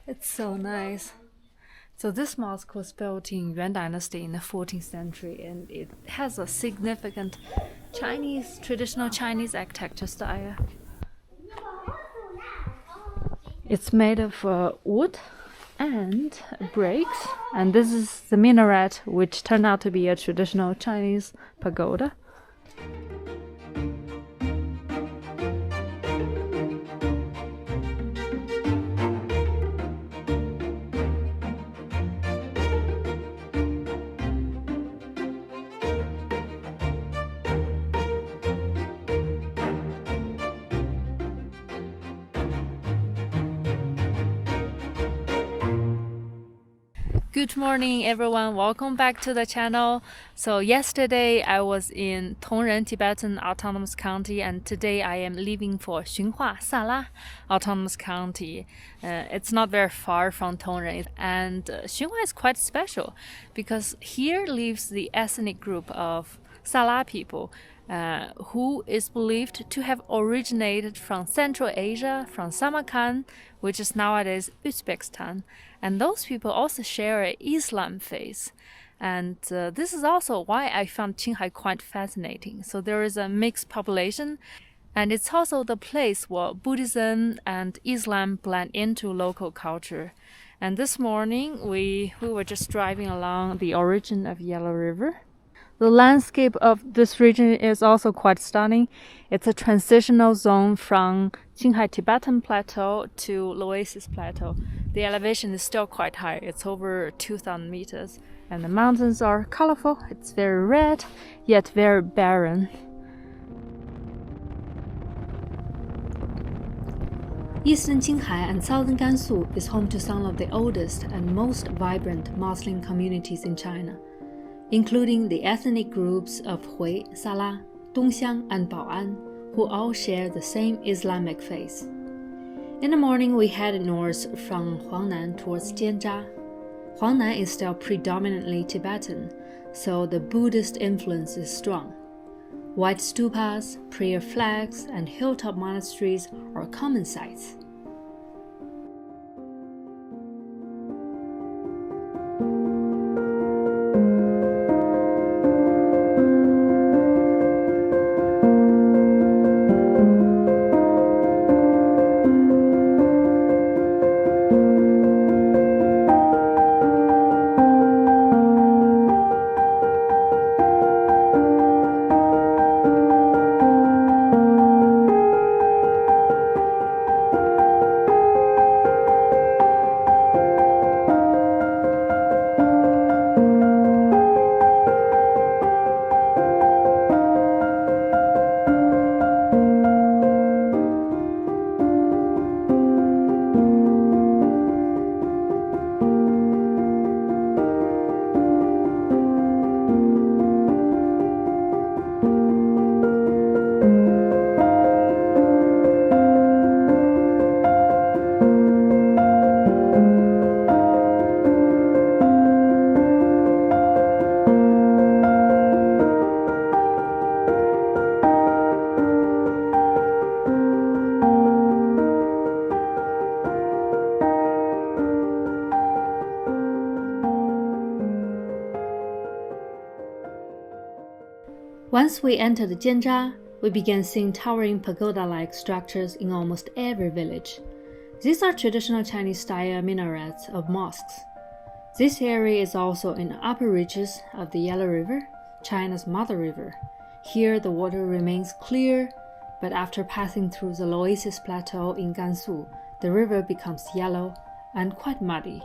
It's so nice. So this mosque was built in Yuan Dynasty in the 14th century, and it has a significant traditional Chinese architecture style. It's made of wood and bricks, and this is the minaret, which turned out to be a traditional Chinese pagoda. Good morning, everyone. Welcome back to the channel. So yesterday I was in Tongren, Tibetan Autonomous County, and today I am leaving for Xunhua Salar Autonomous County. It's not very far from Tongren, and Xunhua is quite special because here lives the ethnic group of Salar people, who is believed to have originated from Central Asia, from Samarkand, which is nowadays Uzbekistan. And those people also share an Islam faith. And this is also why I found Qinghai quite fascinating. So there is a mixed population, and it's also the place where Buddhism and Islam blend into local culture. And this morning we were just driving along the origin of Yellow River. The landscape of this region is also quite stunning. It's a transitional zone from Qinghai Tibetan Plateau to Loisis Plateau. The elevation is still quite high. It's over 2,000 meters. And the mountains are colorful. It's very red, yet very barren. Eastern Qinghai and southern Gansu is home to some of the oldest and most vibrant Muslim communities in China, including the ethnic groups of Hui, Salar, Dongxiang, and Bao'an, who all share the same Islamic faith. In the morning, we headed north from Huangnan towards Jianzha. Huangnan is still predominantly Tibetan, so the Buddhist influence is strong. White stupas, prayer flags, and hilltop monasteries are common sights. Once we entered Jianzha, we began seeing towering pagoda-like structures in almost every village. These are traditional Chinese-style minarets of mosques. This area is also in the upper reaches of the Yellow River, China's mother river. Here the water remains clear, but after passing through the Loisis Plateau in Gansu, the river becomes yellow and quite muddy.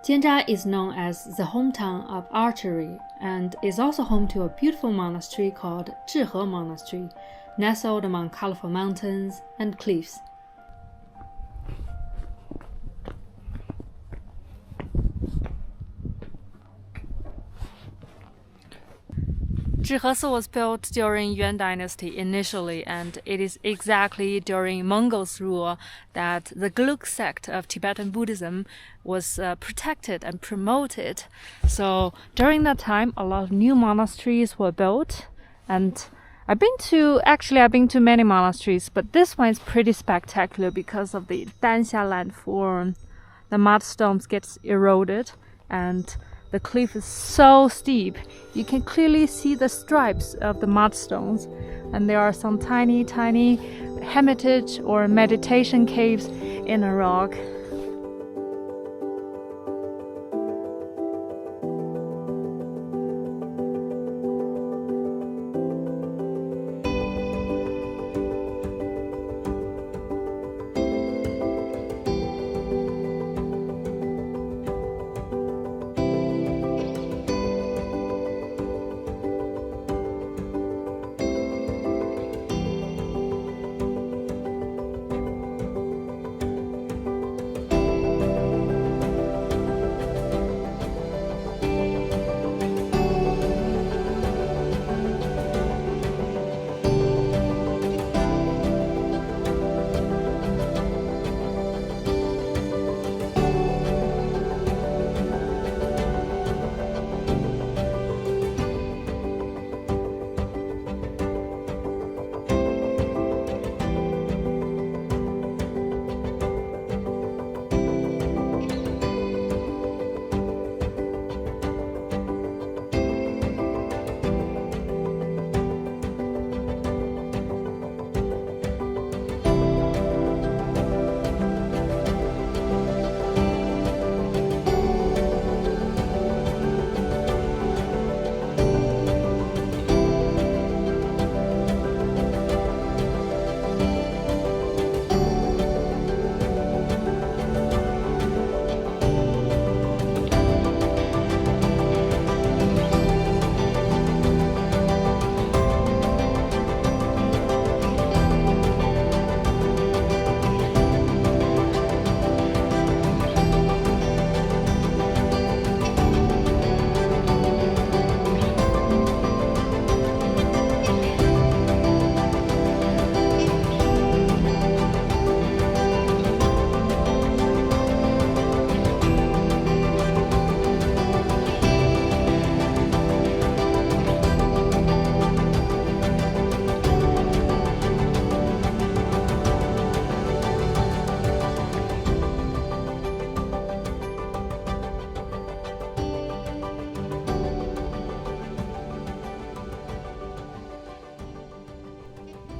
Jianzha is known as the hometown of archery and is also home to a beautiful monastery called Zhihe Monastery, nestled among colorful mountains and cliffs. Zhihe was built during Yuan Dynasty initially, and it is exactly during Mongols' rule that the Gelug sect of Tibetan Buddhism was protected and promoted. So during that time, a lot of new monasteries were built, and I've been to many monasteries, but this one is pretty spectacular because of the Danxia landform. The mudstones gets eroded and the cliff is so steep. You can clearly see the stripes of the mudstones, and there are some tiny hermitage or meditation caves in a rock.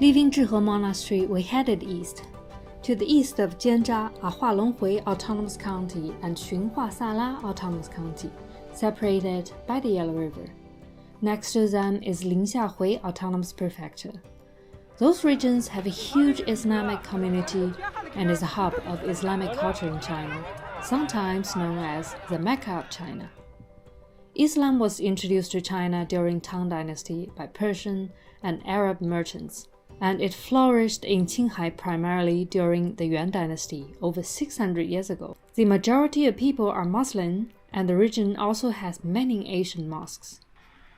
Leaving Zhihe Monastery, we headed east. To the east of Jianzha are Hui Autonomous County and Xunhua Salar Autonomous County, separated by the Yellow River. Next to them is Hui Autonomous Prefecture. Those regions have a huge Islamic community and is a hub of Islamic culture in China, sometimes known as the Mecca of China. Islam was introduced to China during Tang Dynasty by Persian and Arab merchants, and it flourished in Qinghai primarily during the Yuan Dynasty over 600 years ago. The majority of people are Muslim, and the region also has many Asian mosques.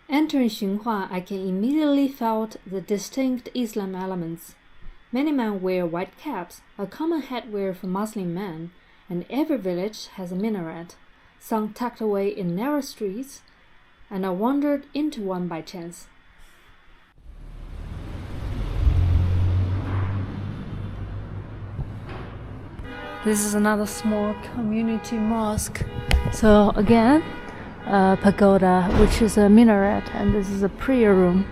Entering Xunhua, I can immediately felt the distinct Islam elements. Many men wear white caps, a common headwear for Muslim men, and every village has a minaret, some tucked away in narrow streets, and I wandered into one by chance. This is another small community mosque. So again, a pagoda, which is a minaret, and this is a prayer room.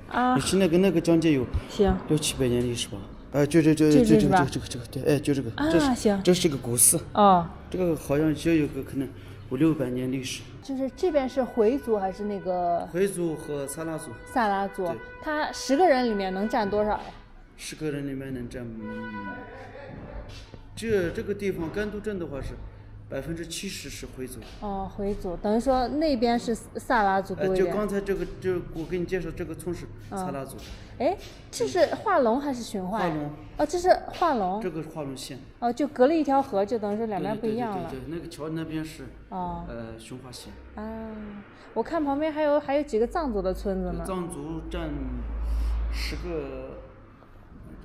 啊，你是那个讲解有行600-700年历史吧？就这个，对，哎，就这个，啊，行，这是个古寺哦，这个好像就有个可能500-600年历史。就是这边是回族还是那个？回族和萨拉族。萨拉族，他10个人里面能占多少呀？10个人里面能占，这个地方甘都镇的话是70%是回族。哦，回族，等于说那边是萨拉族多一点。就刚才这我给你介绍这个村是萨拉族。哎，这是化龙还是驯化？化龙。哦，这是化龙。这个是化龙县。哦，就隔了一条河，就等于说两边不一样了。对，那个桥那边是驯化县。啊，我看旁边还有几个藏族的村子呢。藏族占10个，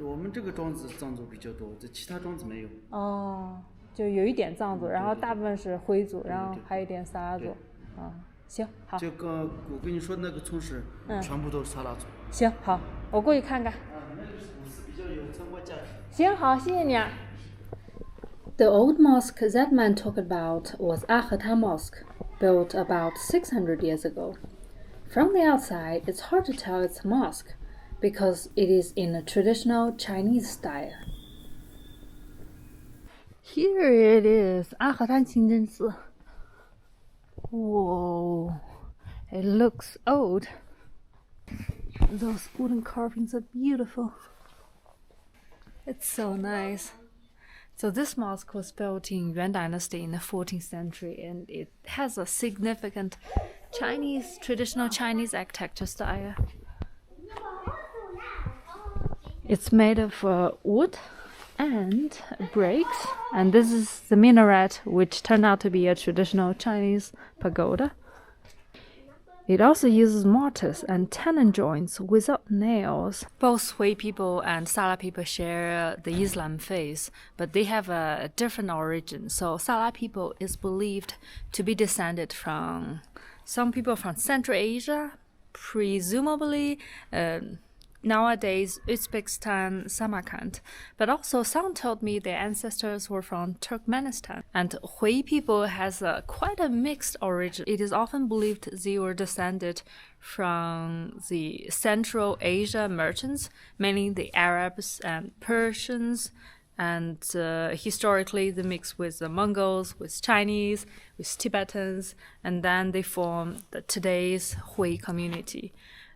我们这个庄子藏族比较多，这其他庄子没有。哦，就有一点藏族，然后大部分是回族，然后还有一点萨拉族。行，好。这个我跟你说那个村是全部都是萨拉族。行，好，我过去看看。那个古寺比较有参观价值。行，好，谢谢你啊。The old mosque that man talked about was Akhata Mosque, built about 600 years ago. From the outside, it's hard to tell it's a mosque because it is in a traditional Chinese style. Here it is, Akhata清真寺. Whoa, it looks old. Those wooden carvings are beautiful. It's so nice. So this mosque was built in Yuan Dynasty in the 14th century, and it has a significant traditional Chinese architecture style. It's made of wood and bricks, and this is the minaret, which turned out to be a traditional Chinese pagoda. It also uses mortars and tenon joints without nails. Both Hui people and Salar people share the Islam faith, but they have a different origin. So Salar people is believed to be descended from some people from Central Asia, presumably nowadays Uzbekistan, Samarkand. But also some told me their ancestors were from Turkmenistan. And Hui people has quite a mixed origin. It is often believed they were descended from the Central Asia merchants, mainly the Arabs and Persians, and historically they mix with the Mongols, with Chinese, with Tibetans, and then they form today's Hui community.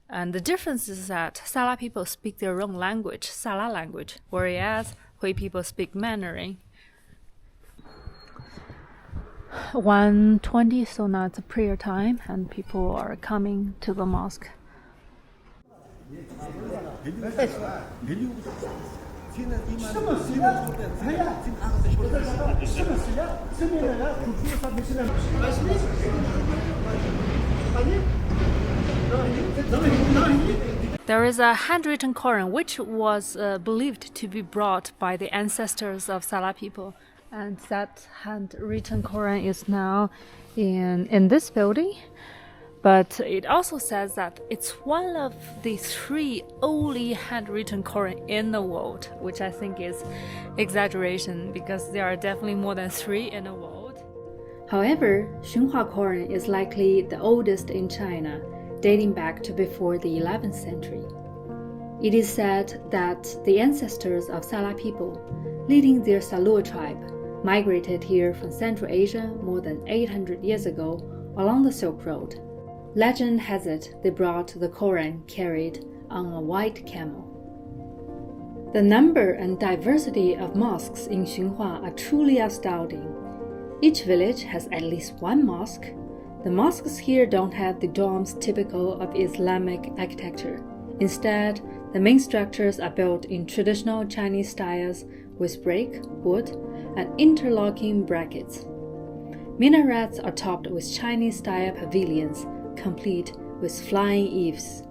And the difference is that Salar people speak their own language, Salar language, whereas Hui people speak Mandarin. 1:20, so now it's a prayer time, and people are coming to the mosque. There is a handwritten Quran which was believed to be brought by the ancestors of Salar people, and that handwritten Quran is now in this building. But it also says that it's one of the 3 only handwritten Quran in the world, which I think is exaggeration because there are definitely more than 3 in the world. However, Xunhua Quran is likely the oldest in China, dating back to before the 11th century. It is said that the ancestors of Salar people, leading their Salur tribe, migrated here from Central Asia more than 800 years ago along the Silk Road. Legend has it they brought the Quran carried on a white camel. The number and diversity of mosques in Xunhua are truly astounding. Each village has at least one mosque. The mosques here don't have the domes typical of Islamic architecture. Instead, the main structures are built in traditional Chinese styles with brick, wood, and interlocking brackets. Minarets are topped with Chinese-style pavilions, complete with flying eaves.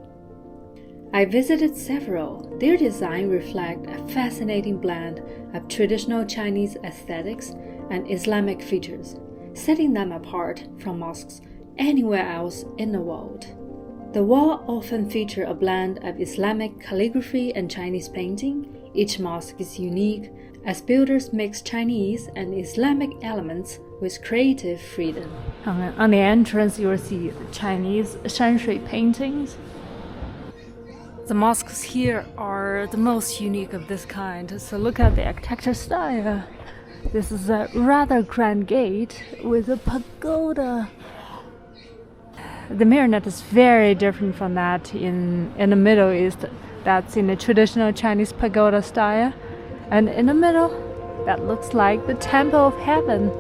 I visited several. Their design reflects a fascinating blend of traditional Chinese aesthetics and Islamic features, setting them apart from mosques anywhere else in the world. The walls often feature a blend of Islamic calligraphy and Chinese painting. Each mosque is unique as builders mix Chinese and Islamic elements with creative freedom. On the entrance, you will see Chinese Shanshui paintings. The mosques here are the most unique of this kind, so look at the architecture style. This is a rather grand gate with a pagoda. The minaret is very different from that in the Middle East. That's in the traditional Chinese pagoda style. And in the middle, that looks like the Temple of Heaven.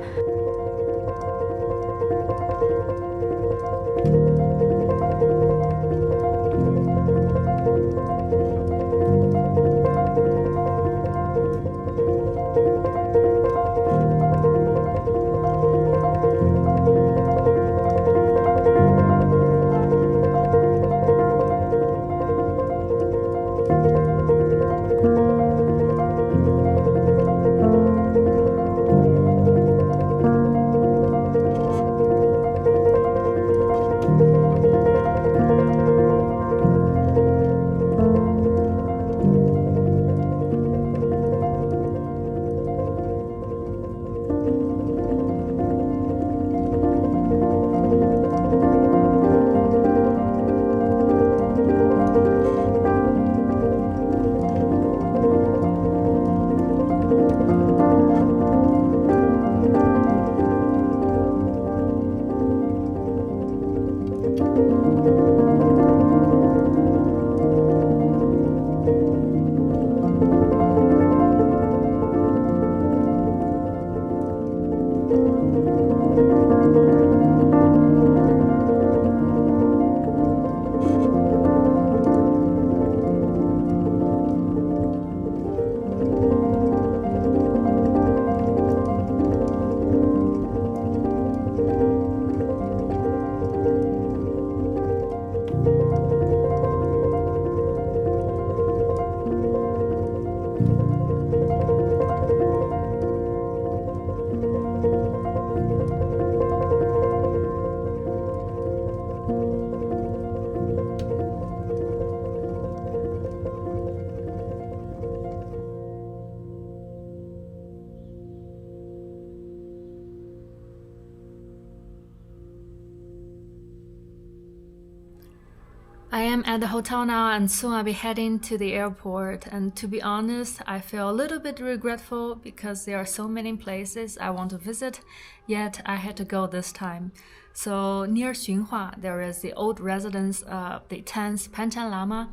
I am at the hotel now and soon I'll be heading to the airport. And to be honest, I feel a little bit regretful because there are so many places I want to visit, yet I had to go this time. So near Xunhua, there is the old residence of the 10th Panchen Lama.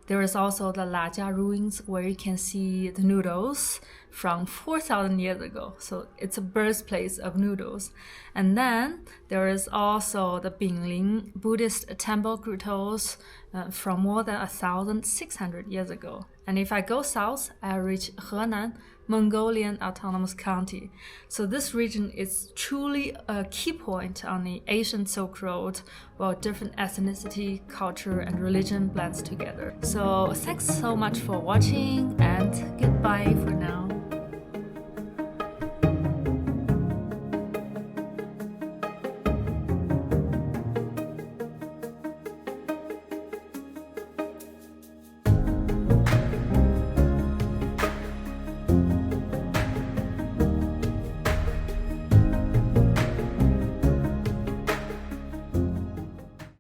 There is also the Lajia ruins where you can see the noodles from 4,000 years ago. So it's a birthplace of noodles. And then there is also the Bingling Buddhist temple grottos from more than 1,600 years ago. And if I go south, I reach Henan, Mongolian Autonomous County. So this region is truly a key point on the ancient Silk Road, where different ethnicity, culture, and religion blends together. So thanks so much for watching, and goodbye for now.